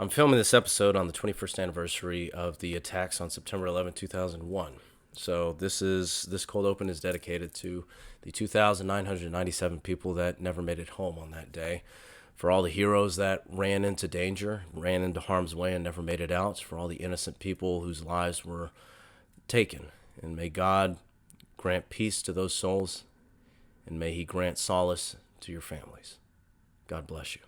I'm filming this episode on the 21st anniversary of the attacks on September 11, 2001. So this cold open is dedicated to the 2,997 people that never made it home on that day, for all the heroes that ran into danger, ran into harm's way and never made it out, for all the innocent people whose lives were taken. And may God grant peace to those souls, and may he grant solace to your families. God bless you.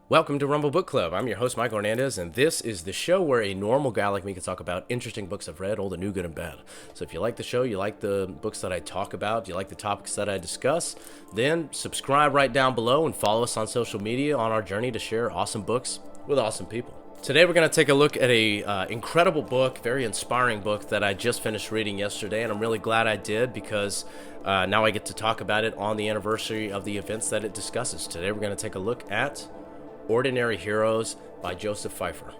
Welcome to Rumble Book Club. I'm your host, Mike Hernandez, and this is the show where a normal guy like me can talk about interesting books I've read, old and new, good and bad. So if you like the show, you like the books that I talk about, you like the topics that I discuss, then subscribe right down below and follow us on social media on our journey to share awesome books with awesome people. Today we're going to take a look at a incredible book, very inspiring book that I just finished reading yesterday, and I'm really glad I did because now I get to talk about it on the anniversary of the events that it discusses. Today we're going to take a look at Ordinary Heroes by Joseph Pfeifer.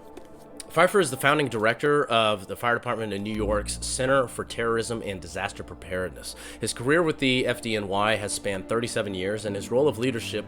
Pfeifer is the founding director of the Fire Department in New York's Center for Terrorism and Disaster Preparedness. His career with the FDNY has spanned 37 years, and his role of leadership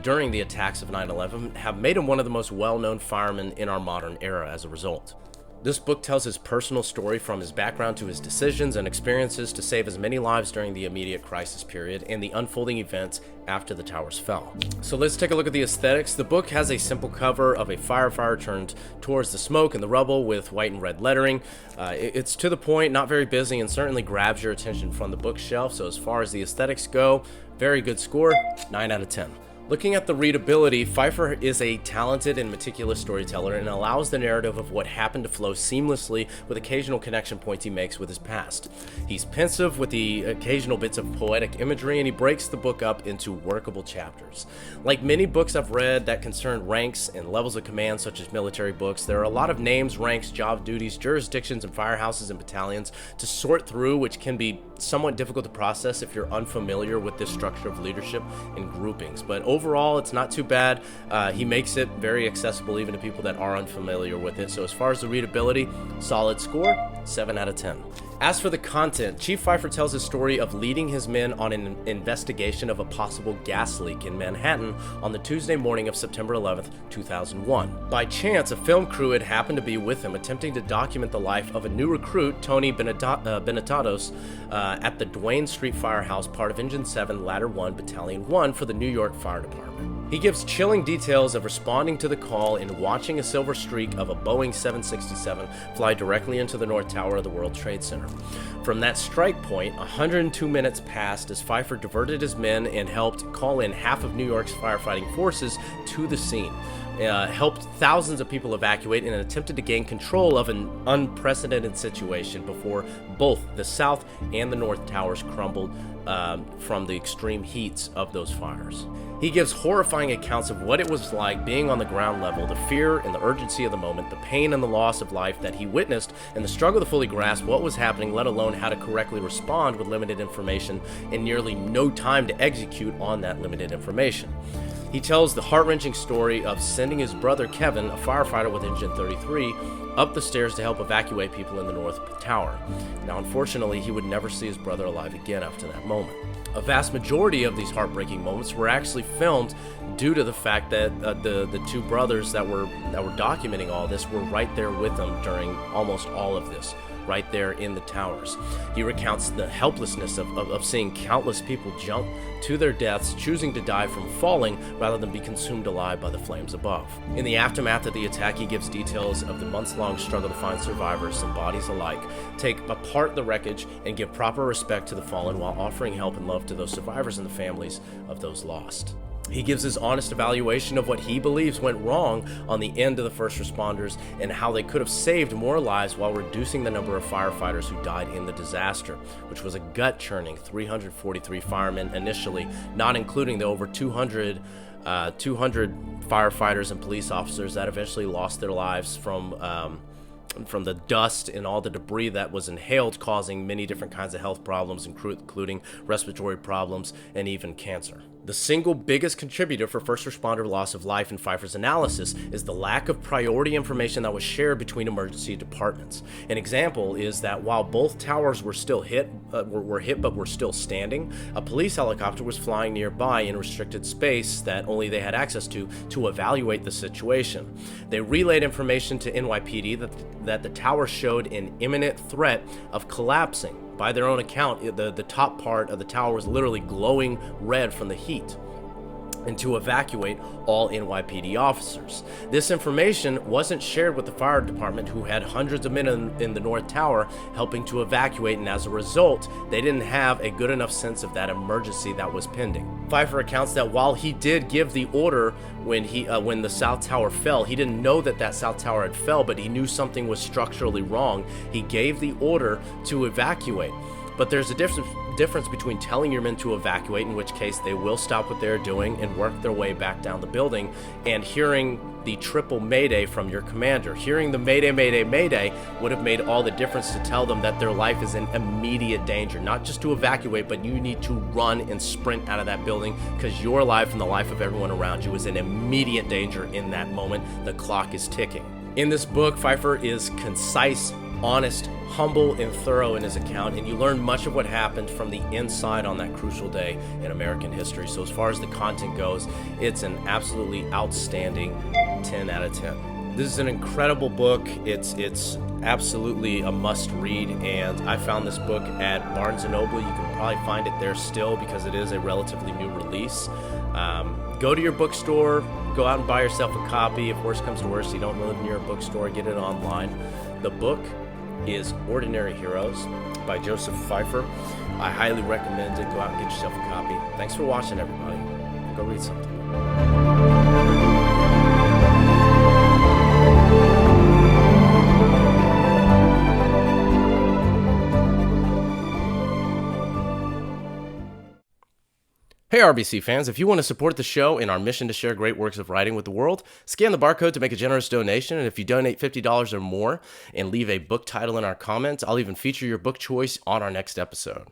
during the attacks of 9/11 have made him one of the most well-known firemen in our modern era as a result. This book tells his personal story from his background to his decisions and experiences to save as many lives during the immediate crisis period and the unfolding events after the towers fell. So let's take a look at the aesthetics. The book has a simple cover of a firefighter turned towards the smoke and the rubble with white and red lettering. It's to the point, not very busy, and certainly grabs your attention from the bookshelf. So as far as the aesthetics go, very good score, 9 out of 10. Looking at the readability, Pfeifer is a talented and meticulous storyteller and allows the narrative of what happened to flow seamlessly with occasional connection points he makes with his past. He's pensive with the occasional bits of poetic imagery, and he breaks the book up into workable chapters. Like many books I've read that concern ranks and levels of command, such as military books, there are a lot of names, ranks, job duties, jurisdictions, and firehouses and battalions to sort through, which can be somewhat difficult to process if you're unfamiliar with this structure of leadership and groupings. But overall, it's not too bad. He makes it very accessible even to people that are unfamiliar with it. So as far as the readability, solid score, 7 out of 10. As for the content, Chief Pfeifer tells his story of leading his men on an investigation of a possible gas leak in Manhattan on the Tuesday morning of September 11th, 2001. By chance, a film crew had happened to be with him attempting to document the life of a new recruit, Tony Benetatos, at the Duane Street Firehouse, part of Engine 7, Ladder 1, Battalion 1 for the New York Fire Department. He gives chilling details of responding to the call and watching a silver streak of a Boeing 767 fly directly into the North Tower of the World Trade Center. From that strike point, 102 minutes passed as Pfeifer diverted his men and helped call in half of New York's firefighting forces to the scene. Helped thousands of people evacuate and attempted to gain control of an unprecedented situation before both the South and the North Towers crumbled from the extreme heats of those fires. He gives horrifying accounts of what it was like being on the ground level, the fear and the urgency of the moment, the pain and the loss of life that he witnessed, and the struggle to fully grasp what was happening, let alone how to correctly respond with limited information and nearly no time to execute on that limited information. He tells the heart-wrenching story of sending his brother Kevin, a firefighter with Engine 33, up the stairs to help evacuate people in the North Tower. Now, unfortunately, he would never see his brother alive again after that moment. A vast majority of these heartbreaking moments were actually filmed due to the fact that the two brothers that were documenting all this were right there with them during almost all of this, right there in the towers. He recounts the helplessness of seeing countless people jump to their deaths, choosing to die from falling rather than be consumed alive by the flames above. In the aftermath of the attack, he gives details of the months-long struggle to find survivors and bodies alike, take apart the wreckage, and give proper respect to the fallen while offering help and love to those survivors and the families of those lost. He gives his honest evaluation of what he believes went wrong on the end of the first responders and how they could have saved more lives while reducing the number of firefighters who died in the disaster, which was a gut-churning 343 firemen initially, not including the over 200 firefighters and police officers that eventually lost their lives from the dust and all the debris that was inhaled, causing many different kinds of health problems, including respiratory problems and even cancer. The single biggest contributor for first responder loss of life in Pfeiffer's analysis is the lack of priority information that was shared between emergency departments. An example is that while both towers were still hit but were still standing, a police helicopter was flying nearby in restricted space that only they had access to evaluate the situation. They relayed information to NYPD that the tower showed an imminent threat of collapsing. By their own account, the top part of the tower was literally glowing red from the heat, and to evacuate all NYPD officers. This information wasn't shared with the fire department, who had hundreds of men in the North Tower helping to evacuate, and as a result, they didn't have a good enough sense of that emergency that was pending. Pfeiffer accounts that while he did give the order when the South Tower fell, he didn't know that South Tower had fell, but he knew something was structurally wrong. He gave the order to evacuate. But there's a difference between telling your men to evacuate, in which case they will stop what they're doing and work their way back down the building, and hearing the triple mayday from your commander. Hearing the mayday, mayday, mayday would have made all the difference to tell them that their life is in immediate danger. Not just to evacuate, but you need to run and sprint out of that building, because your life and the life of everyone around you is in immediate danger in that moment. The clock is ticking. In this book, Pfeiffer is concise, honest, humble, and thorough in his account, and you learn much of what happened from the inside on that crucial day in American history. So as far as the content goes, it's an absolutely outstanding 10 out of 10. This is an incredible book. It's absolutely a must read, and I found this book at Barnes & Noble. You can probably find it there still because it is a relatively new release. Go to your bookstore, go out and buy yourself a copy. If worse comes to worse, you don't live near a bookstore, get it online. The book is Ordinary Heroes by Joseph Pfeifer. I highly recommend it. Go out and get yourself a copy. Thanks for watching, everybody. Go read something. Hey RBC fans, if you want to support the show in our mission to share great works of writing with the world, scan the barcode to make a generous donation, and if you donate $50 or more and leave a book title in our comments, I'll even feature your book choice on our next episode.